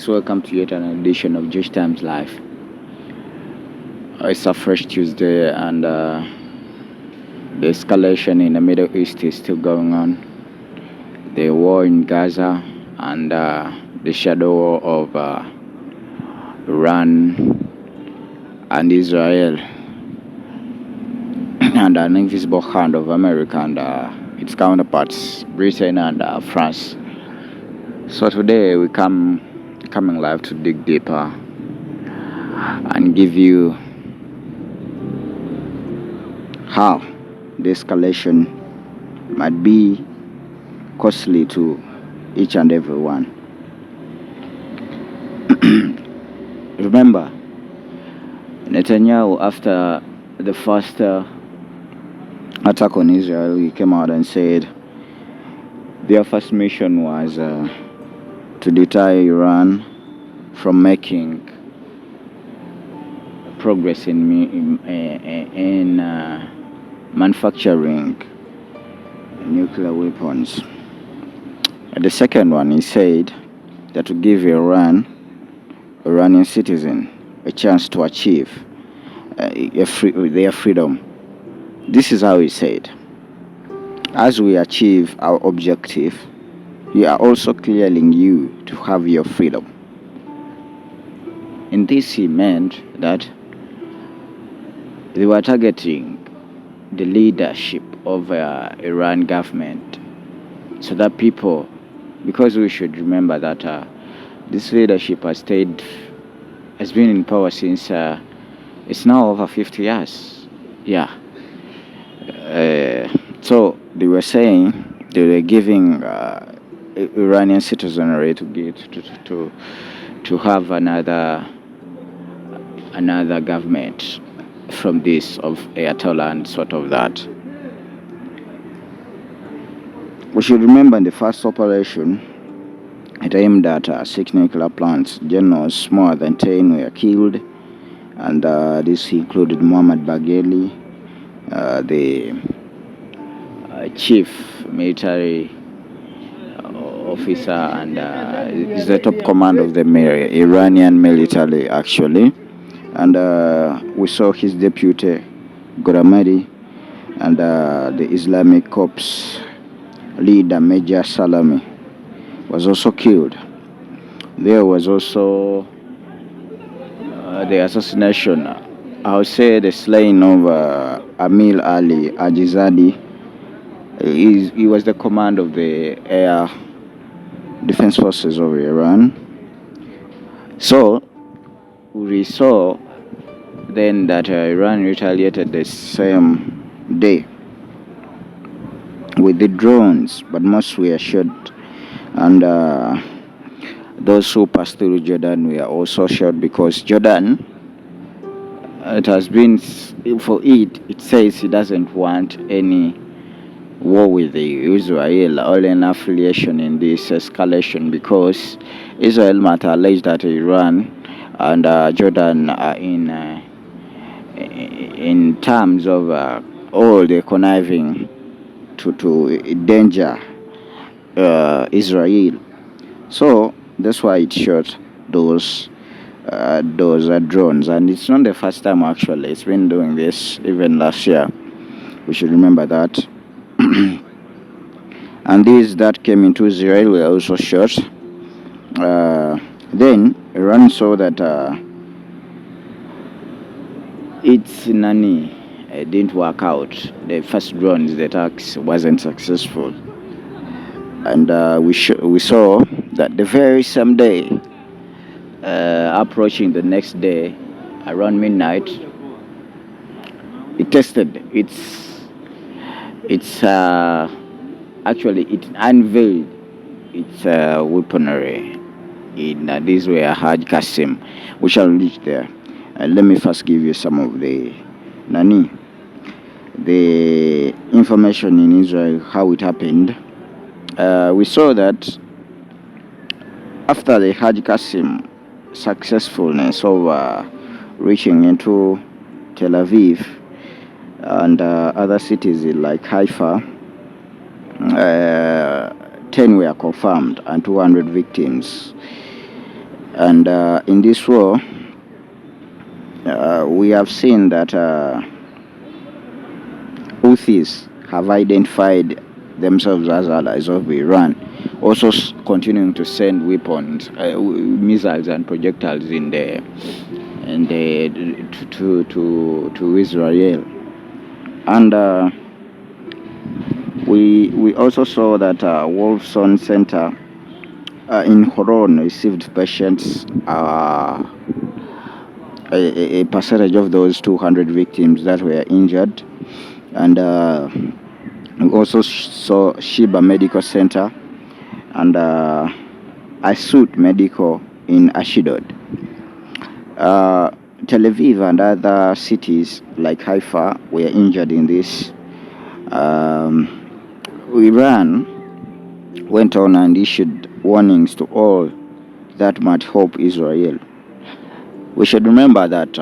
guys, welcome to yet another edition of Jewish Times Live. It's a fresh Tuesday, and the escalation in the Middle East is still going on. The war in Gaza and the shadow of Iran and Israel, and an invisible hand of America and its counterparts, Britain and France. So today we coming live to dig deeper and give you how the escalation might be costly to each and every one. Remember, Netanyahu, after the first attack on Israel, he came out and said their first mission was to deter Iran from making progress in manufacturing nuclear weapons. And the second one, he said that to give Iranian citizen a chance to achieve their freedom. This is how he said: as we achieve our objective, we are also clearing you to have your freedom. In this, he meant that they were targeting the leadership of Iran government, so that people, because we should remember that this leadership has been in power since it's now over 50 years. Yeah. So they were saying they were giving Iranian citizenry to have another government from this of Ayatollah and sort of that. We should remember in the first operation, it aimed at 6 nuclear plants. Generals more than 10 were killed, and this included Muhammad Bagheri, the chief military officer, and is the top command of the Iranian military actually. And we saw his deputy Goramadi and the Islamic Corps leader Major Salami was also killed. There was also the assassination, I would say the slaying of Amir Ali Ajizadi. He was the command of the air defense forces of Iran. So we saw then that Iran retaliated the same day with the drones, but most were shot, and those who passed through Jordan were also shot, because Jordan, it has been, it says it doesn't want any war with Israel or an affiliation in this escalation, because Israel might allege that Iran and Jordan are in terms of all the conniving to endanger Israel. So that's why it shot those drones, and it's not the first time actually. It's been doing this even last year. We should remember that. And these that came into Israel were also shot. Then Iran saw that its didn't work out. The first drones, the attacks wasn't successful, and we saw that the very same day, approaching the next day, around midnight, it tested it unveiled its weaponry in this way, Hajj Qasim. We shall reach there. Let me first give you some of the information in Israel, how it happened. We saw that after the Hajj Qasim successfulness of reaching into Tel Aviv and other cities like Haifa, 10 were confirmed and 200 victims. And in this war, we have seen that Houthis have identified themselves as allies of Iran, also continuing to send weapons, missiles and projectiles to Israel. And we also saw that Wolfson Center in Horon received patients, a percentage of those 200 victims that were injured. And we also saw Sheba Medical Center and Asut Medical in Ashdod. Tel Aviv and other cities like Haifa were injured in this. Iran went on and issued warnings to all that might help Israel. We should remember that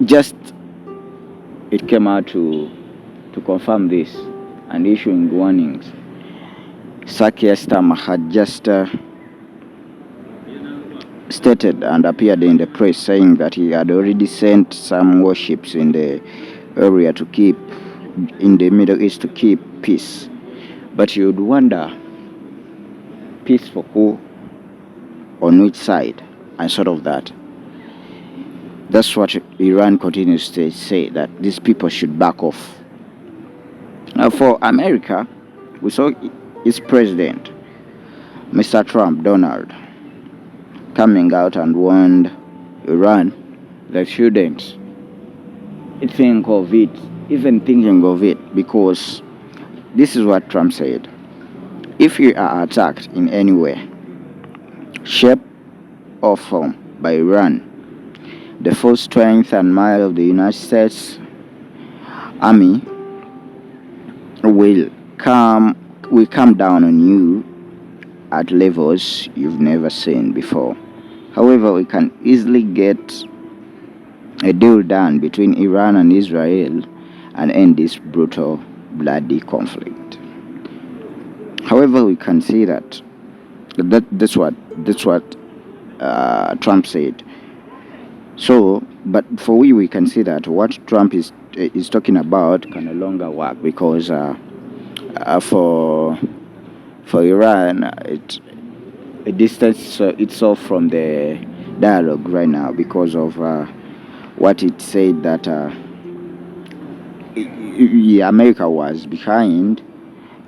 just it came out to confirm this and issuing warnings. Sakia Starmer had just stated and appeared in the press saying that he had already sent some warships in the area to keep in the Middle East to keep peace. But you'd wonder, peace for who, on which side, and sort of that. That's what Iran continues to say, that these people should back off. For America, we saw its president, Mr. Trump, Donald, coming out and warned Iran that shouldn't think of it, even thinking of it, because this is what Trump said. If you are attacked in any way, shape or form by Iran, the full strength and might of the United States Army will come down on you at levels you've never seen before. However, we can easily get a deal done between Iran and Israel and end this brutal, bloody conflict. However, we can see that's what Trump said. So, but for we can see that what Trump is talking about can no longer work, because for Iran, it distanced itself from the dialogue right now because of what it said that America was behind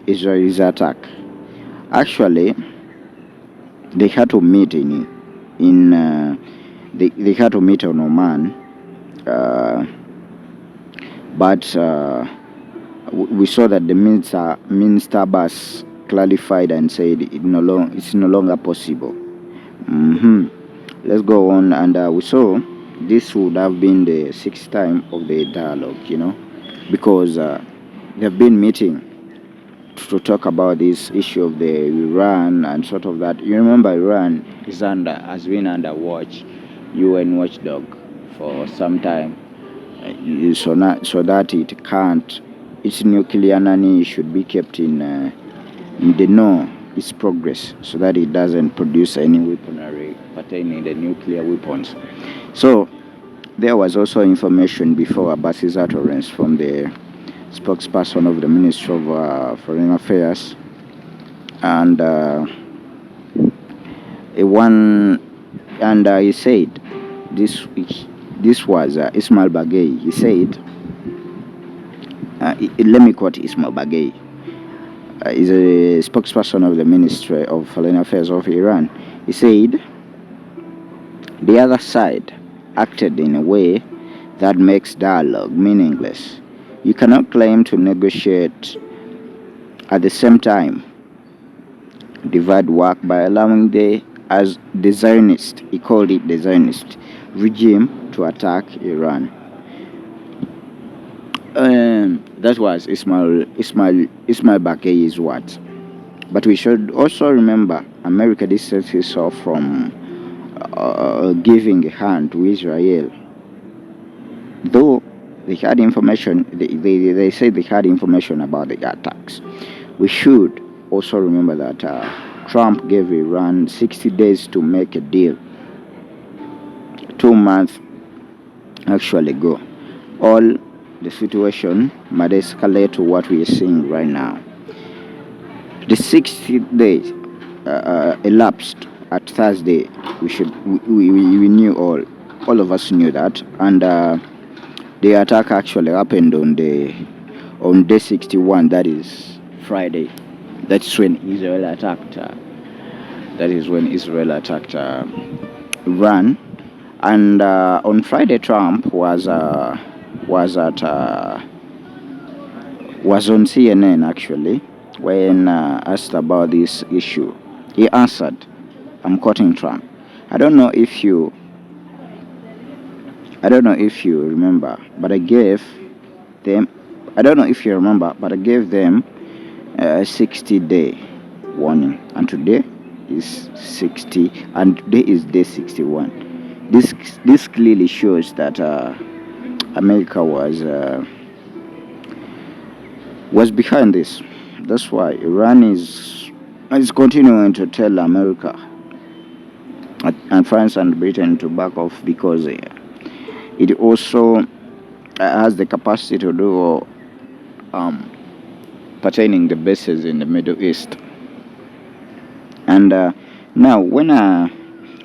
Israel's attack. Actually, they had to meet they had to meet on Oman, but we saw that the Minister Abbas clarified and said it's no longer possible. Let's go on, and we saw this would have been the sixth time of the dialogue, because they've been meeting to talk about this issue of the Iran and sort of that. You remember Iran has been under watch, UN watchdog, for some time, so that it can't, its nuclear nanny should be kept in the know its progress, so that it doesn't produce any weaponry pertaining the nuclear weapons. So there was also information before Abbas's utterance from the spokesperson of the Ministry of Foreign Affairs, and he said this was Ismail Bagay. He said, let me quote Ismail Bagay. He's a spokesperson of the Ministry of Foreign Affairs of Iran. He said, the other side acted in a way that makes dialogue meaningless. You cannot claim to negotiate at the same time divide work by allowing the Zionist, he called it the Zionist regime, to attack Iran. That was Ismail Bakay's words. But we should also remember America distanced itself from giving a hand to Israel. Though they had information, they said they had information about the attacks. We should also remember that Trump gave Iran 60 days to make a deal. 2 months actually go. All the situation might escalate to what we are seeing right now. The 60 days elapsed at Thursday. We knew all of us knew that, and the attack actually happened on day 61. That is Friday. That's when Israel attacked. Iran, and on Friday Trump was on CNN actually when asked about this issue. He answered, I'm quoting Trump. I don't know if you remember, but I gave them a 60-day warning, and today is 60, and today is day 61. This clearly shows that America was behind this. That's why Iran is continuing to tell America and France and Britain to back off, because it also has the capacity to do pertaining the bases in the Middle East. And now, when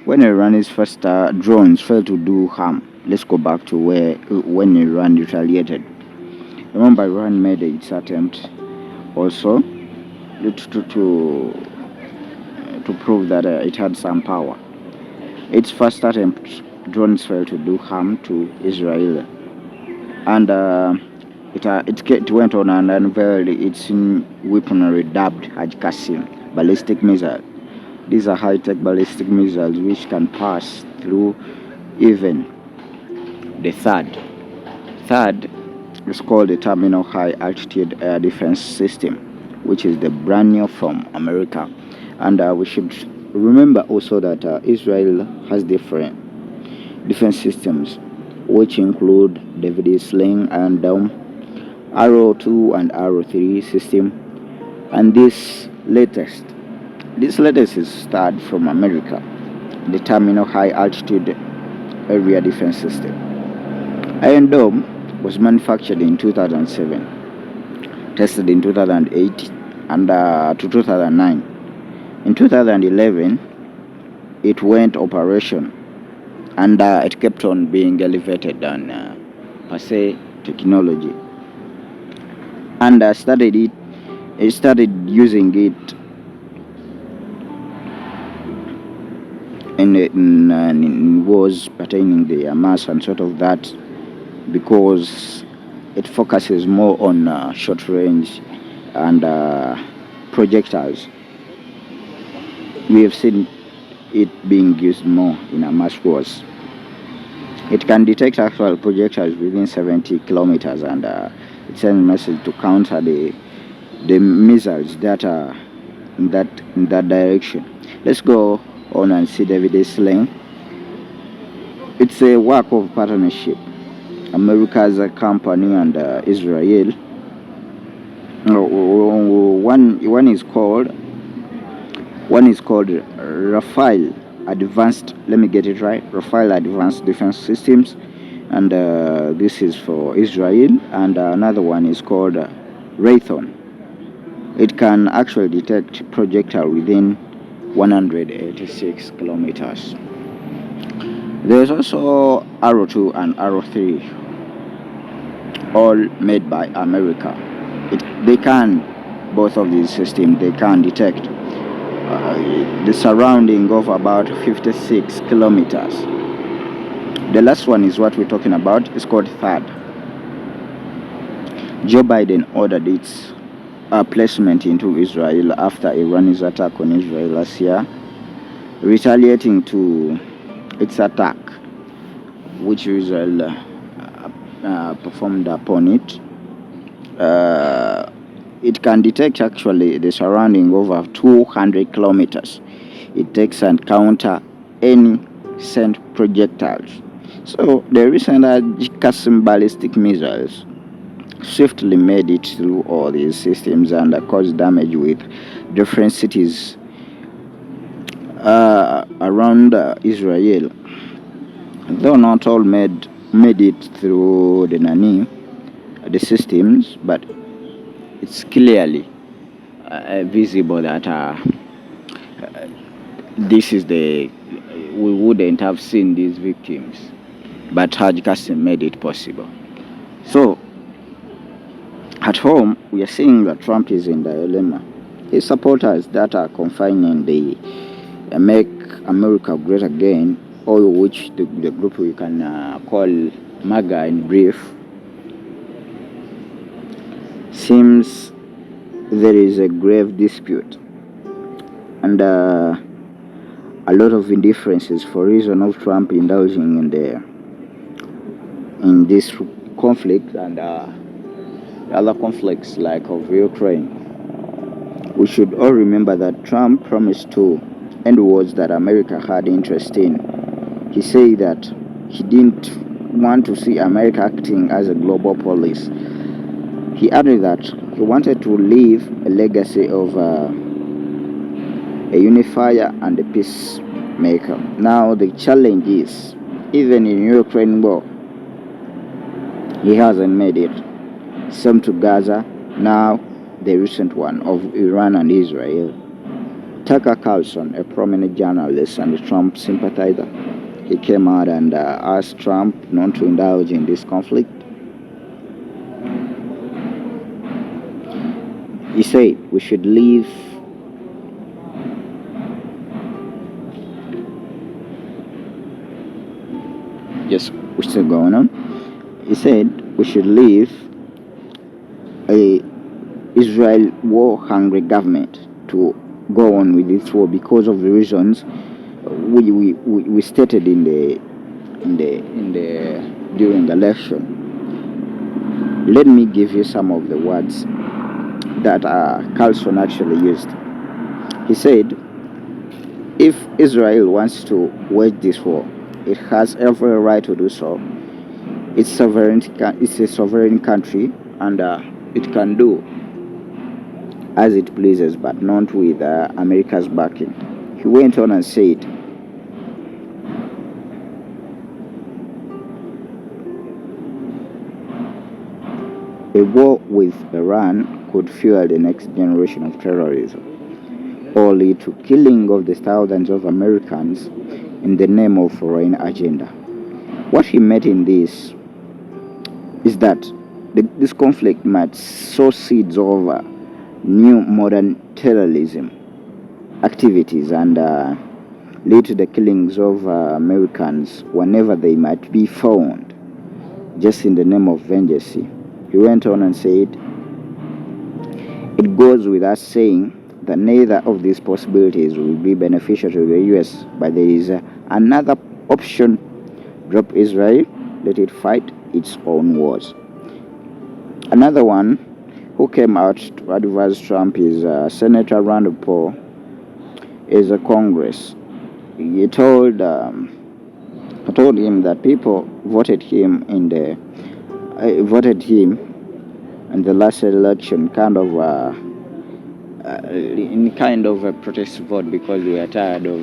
Iran's first drones failed to do harm, let's go back to when Iran retaliated. Remember, Iran made its attempt also to prove that it had some power. Its first attempt, drones failed to do harm to Israel, and it went on and unveiled its weaponry dubbed Haj Qasim ballistic missile. These are high-tech ballistic missiles which can pass through even the THAAD. THAAD is called the Terminal High Altitude Air Defense System, which is the brand new from America. And we should remember also that Israel has different defense systems, which include David Sling and Arrow 2 and Arrow 3 system. And this latest is started from America, the Terminal High Altitude Area Defense System. Iron Dome was manufactured in 2007, tested in 2008 and to 2009. In 2011, it went operation, and it kept on being elevated on per se technology, and started using it in wars pertaining the Hamas and sort of that, because it focuses more on short range and projectiles. We have seen it being used more in Hamas wars. It can detect actual projectiles within 70 kilometers, and it sends a message to counter the missiles that are in that direction. Let's go on and see David Sling. It's a work of partnership. America's a company and Israel. One is called Rafael Advanced. Let me get it right. Rafael Advanced Defense Systems, and this is for Israel. And another one is called Raytheon. It can actually detect projectile within 186 kilometers. There's also Arrow 2 and Arrow 3, all made by America. Both of these systems, they can detect the surrounding of about 56 kilometers. The last one is what we're talking about. It's called THAAD. Joe Biden ordered its placement into Israel after Iran's attack on Israel last year, retaliating to its attack, which Israel performed upon it. It can detect actually the surrounding over 200 kilometers. It takes and counter any sent projectiles. So the recent Qasim ballistic missiles swiftly made it through all these systems and caused damage with different cities around Israel, though not all made it through the systems, but it's clearly visible that this is the we wouldn't have seen these victims, but Hajj Qasim made it possible. So at home, we are seeing that Trump is in dilemma. His supporters that are confining the Make America Great Again, or which the group we can call MAGA in brief, seems there is a grave dispute and a lot of indifferences for reason of Trump indulging in this conflict and other conflicts like of Ukraine. We should all remember that Trump promised to end wars that America had interest in. He said that he didn't want to see America acting as a global police. He added that he wanted to leave a legacy of a unifier and a peacemaker. Now the challenge is, even in Ukraine war, he hasn't made it. Some to Gaza, now the recent one of Iran and Israel. Tucker Carlson, a prominent journalist and a Trump sympathizer, he came out and asked Trump not to indulge in this conflict. He said we should leave yes, we're still going on. He said we should leave a Israel war-hungry government to go on with this war because of the reasons we stated in the during the election. Let me give you some of the words that Carlson actually used. He said, if Israel wants to wage this war, it has every right to do so. It's a sovereign country, and it can do as it pleases, but not with America's backing. He went on and said, a war with Iran could fuel the next generation of terrorism, or lead to killing of the thousands of Americans in the name of foreign agenda. What he meant in this is that this conflict might sow seeds of new modern terrorism activities and lead to the killings of Americans whenever they might be found, just in the name of vengeance. He went on and said, it goes without saying that neither of these possibilities will be beneficial to the US, but there is another option: drop Israel, let it fight its own wars. Another one who came out to advise Trump is Senator Rand Paul, is a Congress. He told him that people voted him in the last election in kind of a protest vote because they were tired of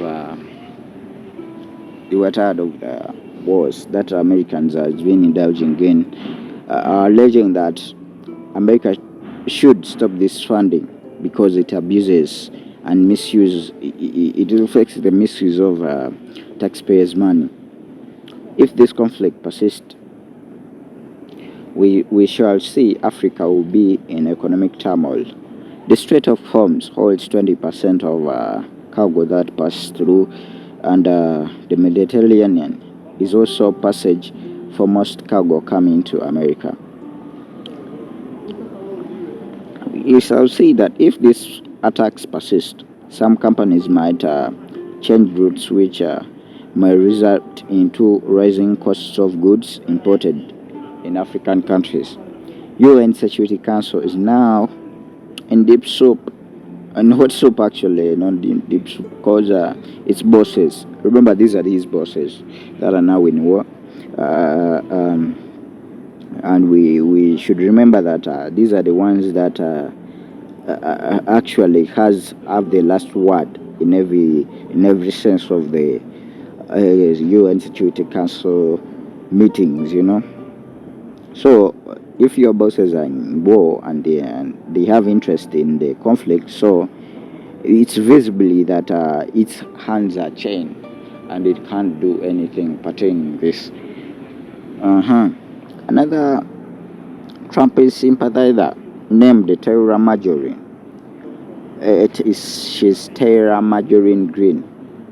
the wars that Americans have been indulging in, alleging that America should stop this funding because it abuses and misuses. It reflects the misuse of taxpayers' money. If this conflict persists, we shall see Africa will be in economic turmoil. The Strait of Hormuz holds 20% of cargo that passes through, and the Mediterranean is also passage for most cargo coming to America. We shall see that if these attacks persist, some companies might change routes, which may result into rising costs of goods imported in African countries. UN Security Council is now in deep soup. And what soup actually? Not in deep soup, because its bosses. Remember, these are his bosses that are now in war. And we should remember that these are the ones that actually have the last word in every sense of the UN Security Council meetings, So if your bosses are in war and they have interest in the conflict, so it's visibly that its hands are chained and it can't do anything pertaining this. Another Trumpist sympathizer named Tara Marjorie. She's Tara Marjorie Green.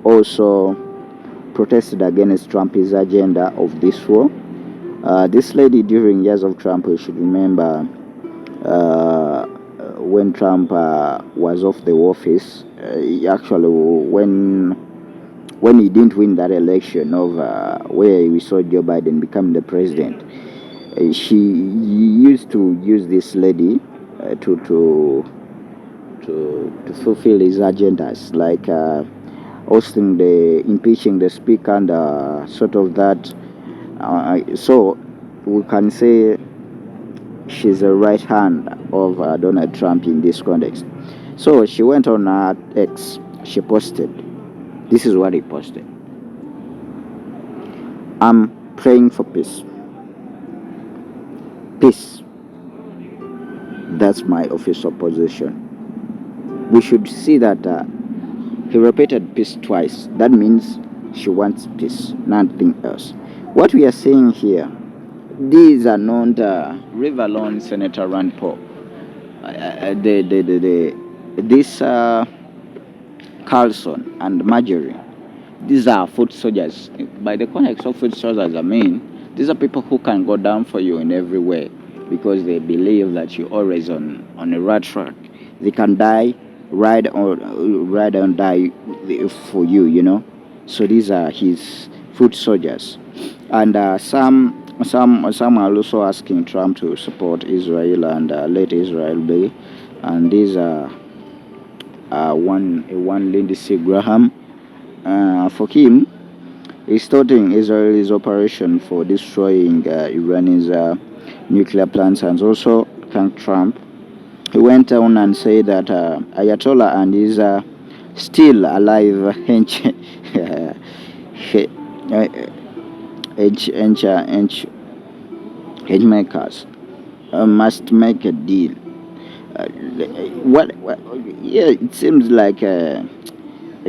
Also protested against Trump's agenda of this war. This lady, during years of Trump, you should remember, when Trump was off the office, actually when he didn't win that election of where we saw Joe Biden become the president, she used to use this lady to fulfill his agendas, like impeaching the speaker and sort of that. So we can say she's a right hand of Donald Trump in this context. So she went on X. She posted. This is what he posted. I'm praying for peace. Peace. That's my official position. We should see that he repeated peace twice. That means she wants peace, nothing else. What we are seeing here, these are not leave alone Senator Rand Paul. This Carlson and Marjorie, these are foot soldiers. By the context of foot soldiers, I mean, these are people who can go down for you in every way because they believe that you're always on a right track. They can die, ride and die for you, So these are his foot soldiers. And some are also asking Trump to support Israel and let Israel be. And these are one Lindsey Graham. For him, he's starting Israel's operation for destroying Iran's nuclear plants, and also thank Trump. He went on and said that Ayatollah and his still alive hedge makers must make a deal. What? Yeah, it seems like a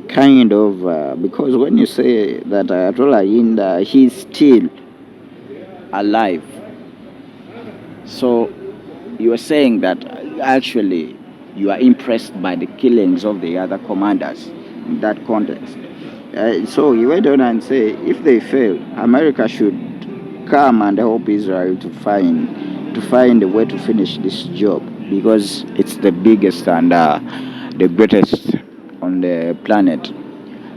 kind of because when you say that Ayatollah he's still alive, so you are saying that actually you are impressed by the killings of the other commanders in that context. So he went on and say, if they fail, America should come and help Israel to find a way to finish this job, because it's the biggest and the greatest on the planet.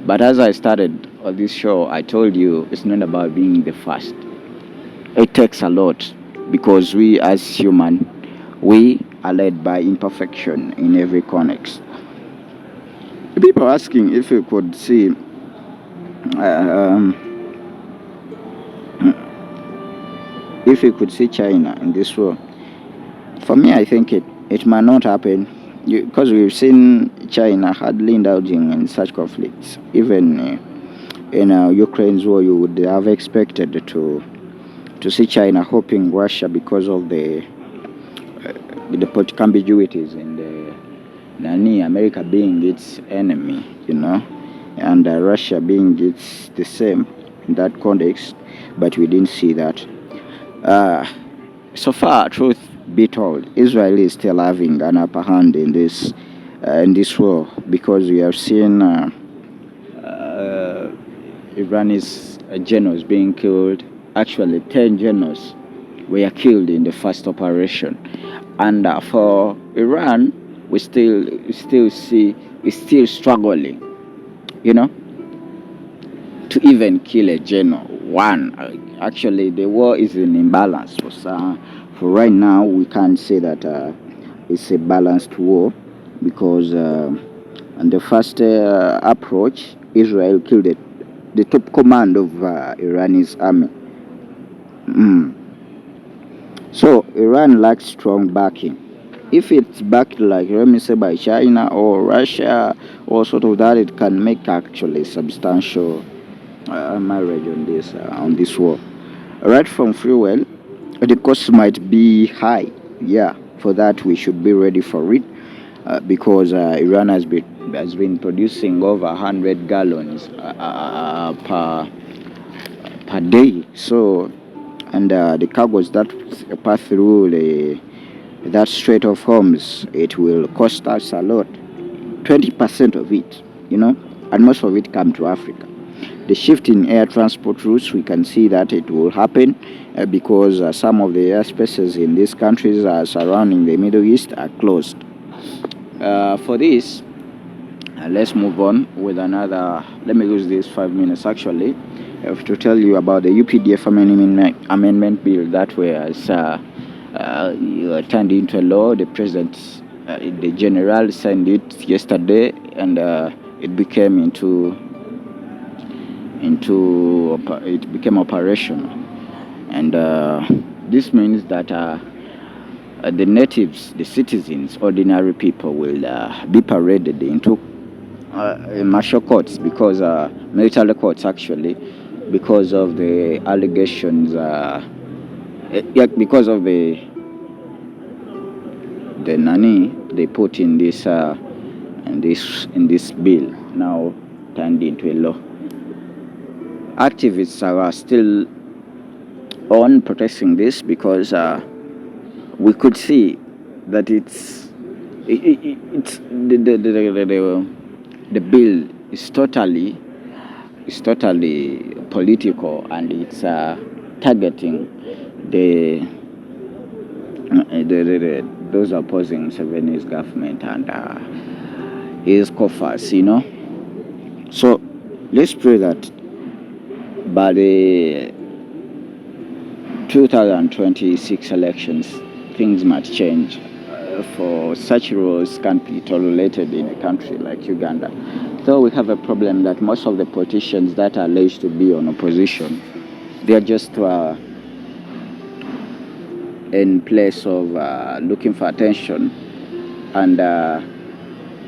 But as I started on this show, I told you it's not about being the first. It takes a lot, because we as human, we are led by imperfection in every context. People are asking if you could see if you could see China in this war. For me, I think it might not happen, because we've seen China hardly indulging in such conflicts. Even in Ukraine's war, you would have expected to see China helping Russia because of the political ambiguities in America being its enemy, and Russia being the same in that context, but we didn't see that. So far, truth be told, Israel is still having an upper hand in this war, because we have seen Iranian generals being killed. Actually, 10 generals were killed in the first operation, and for Iran, we still see it's still struggling, to even kill a general. Actually, the war is in imbalance. For right now, we can't say that it's a balanced war, because on the first approach, Israel killed the top command of Iran's army. So Iran lacks strong backing. if it's backed, like let me say, by China or Russia or sort of that, it can make actually substantial marriage on this war. Right from fuel, the cost might be high. Yeah, for that we should be ready for it, because Iran has been producing over 100 gallons per day. So, and the cargoes that pass through that Strait of Hormuz, it will cost us a lot. 20% of it, and most of it come to Africa. The shift in air transport routes, we can see that it will happen, because some of the airspaces in these countries surrounding the Middle East are closed. For this, let's move on with another. Let me use these 5 minutes actually to tell you about the Updf amendment bill that was turned into a law. The president, the general, signed it yesterday, and it became it became operational. And this means that the natives, the citizens, ordinary people will be paraded into martial courts, because military courts actually, because of the allegations, because of the nani they put in this bill, now turned into a law. Activists are still on protesting this, because we could see that it's the bill is totally political, and it's targeting those opposing Museveni's government and his coffers, So let's pray that by the 2026 elections, things might change. For such rules can't be tolerated in a country like Uganda. Though we have a problem that most of the politicians that are alleged to be on opposition, they are just in place of looking for attention and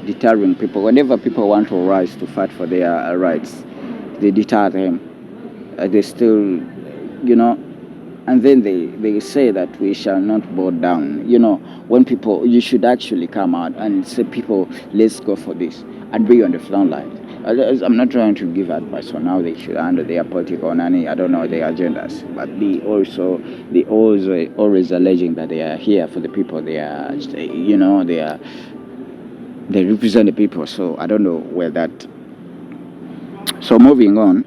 deterring people. Whenever people want to rise to fight for their rights, they deter them. They still, and then they say that we shall not bow down. When people, you should actually come out and say, people, let's go for this, and be on the front line. I'm not trying to give advice on how they should handle their political and I don't know their agendas, but they always alleging that they are here for the people. They represent the people. So I don't know where that. So moving on,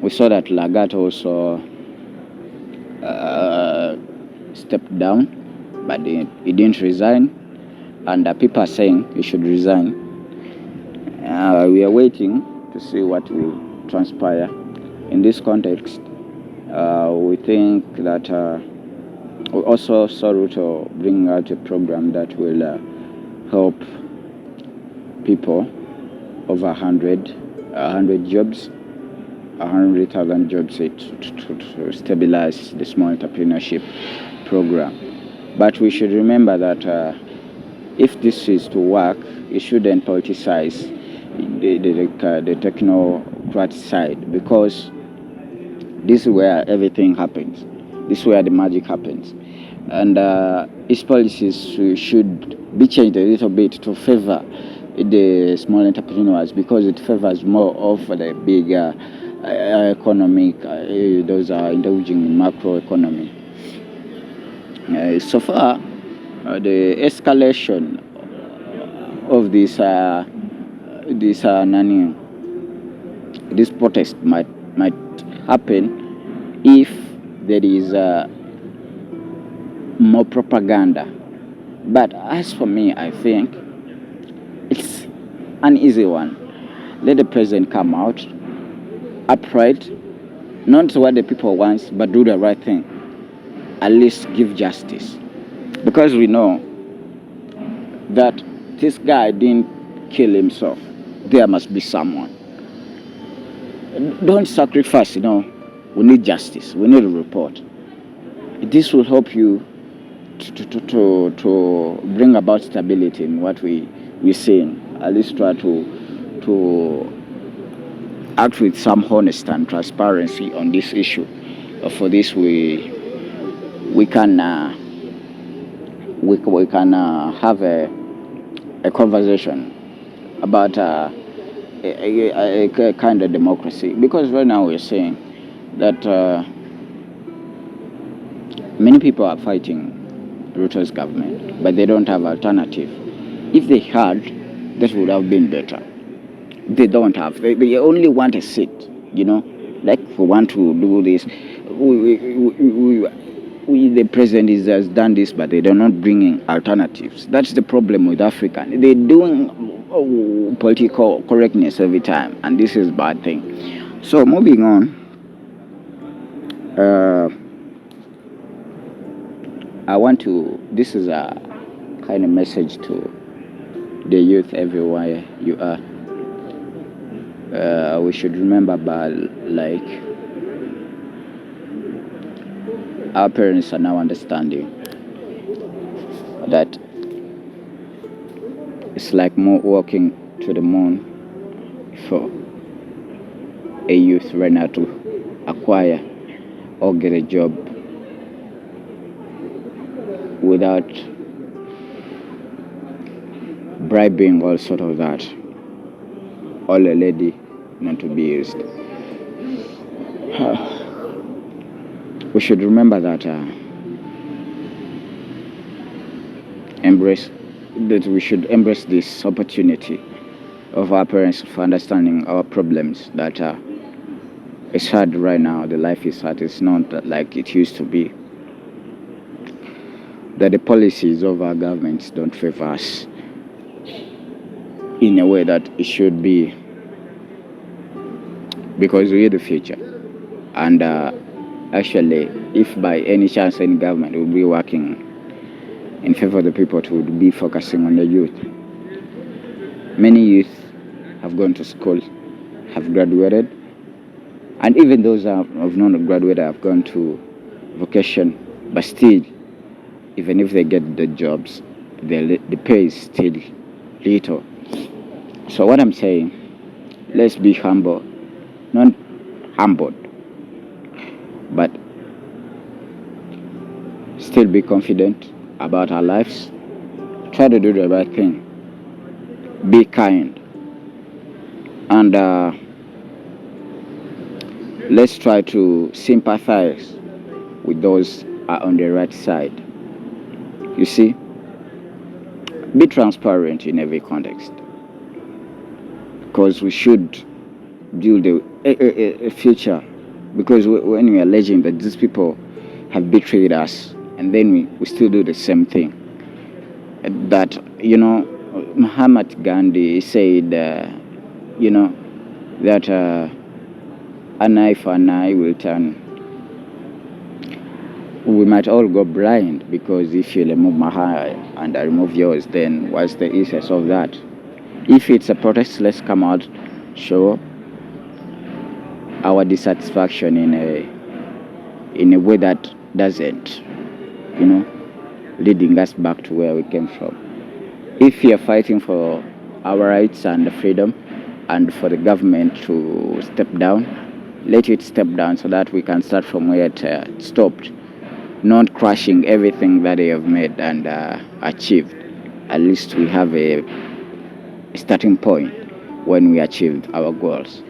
we saw that Lagat also stepped down, but he didn't resign, and people are saying he should resign. We are waiting to see what will transpire. In this context, we think that we also saw Ruto bring out a program that will help people over 100 jobs, 100,000 jobs to stabilize the small entrepreneurship program. But we should remember that if this is to work, it shouldn't politicize the technocrat side, because this is where everything happens. This is where the magic happens. And its policies should be changed a little bit to favor the small entrepreneurs, because it favors more of the bigger economic, those are indulging in macroeconomy. So far, the escalation of this protest might happen if there is more propaganda. But as for me, I think it's an easy one. Let the president come out upright, not what the people want, but do the right thing. At least give justice, because we know that this guy didn't kill himself. There must be someone. Don't sacrifice, we need justice. We need a report. This will help you to bring about stability in what we're seeing. At least try to act with some honesty and transparency on this issue. For this, we can we can have a conversation about a kind of democracy, because right now we're saying that many people are fighting Ruto's government, but they don't have alternative. If they had, that would have been better. They don't have. They only want a seat, you know. Like, we want to do this. The president has done this, but they are not bringing alternatives. That's the problem with Africa. They're doing political correctness every time, and this is a bad thing. So moving on, I want to. This is a kind of message to the youth everywhere you are. We should remember about, like, our parents are now understanding that it's like more walking to the moon for a youth right now to acquire or get a job without bribing or sort of that. All a lady not to be used. We should remember that we should embrace this opportunity of our parents for understanding our problems, that it's hard right now, the life is hard, it's not like it used to be, that the policies of our governments don't favor us in a way that it should be, because we're the future. And actually, if by any chance any government will be working in favor of the people, it would be focusing on the youth. Many youth have gone to school, have graduated, and even those who have not graduated have gone to vocation, but still, even if they get the jobs, the pay is still little. So what I'm saying, let's be humble, not humbled, but still be confident about our lives. Try to do the right thing. Be kind. And let's try to sympathize with those who are on the right side. You see, be transparent in every context, because we should build a future. Because when we are alleging that these people have betrayed us, and then we still do the same thing, that, you know, Mahatma Gandhi said, you know, that an eye for an eye will turn. We might all go blind, because if you remove my eye and I remove yours, then what's the essence of that? If it's a protest, let's come out, show our dissatisfaction in a way that doesn't, you know, leading us back to where we came from. If we are fighting for our rights and freedom, and for the government to step down, let it step down so that we can start from where it stopped, not crushing everything that they have made and achieved. At least we have a starting point when we achieved our goals.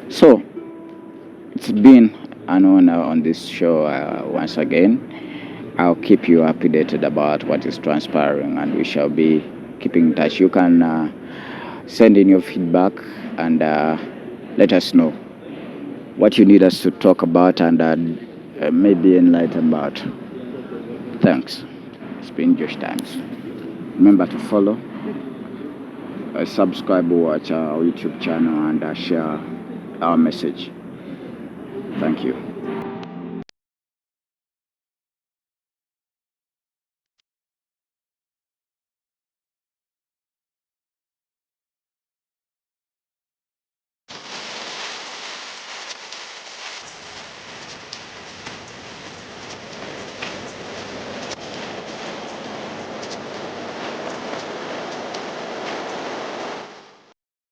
So it's been an honor on this show once again. I'll keep you updated about what is transpiring, and we shall be keeping in touch. You can send in your feedback and let us know what you need us to talk about and maybe enlighten about. Thanks. It's been Josh Times. Remember to follow, subscribe, watch our YouTube channel, and share our message. Thank you.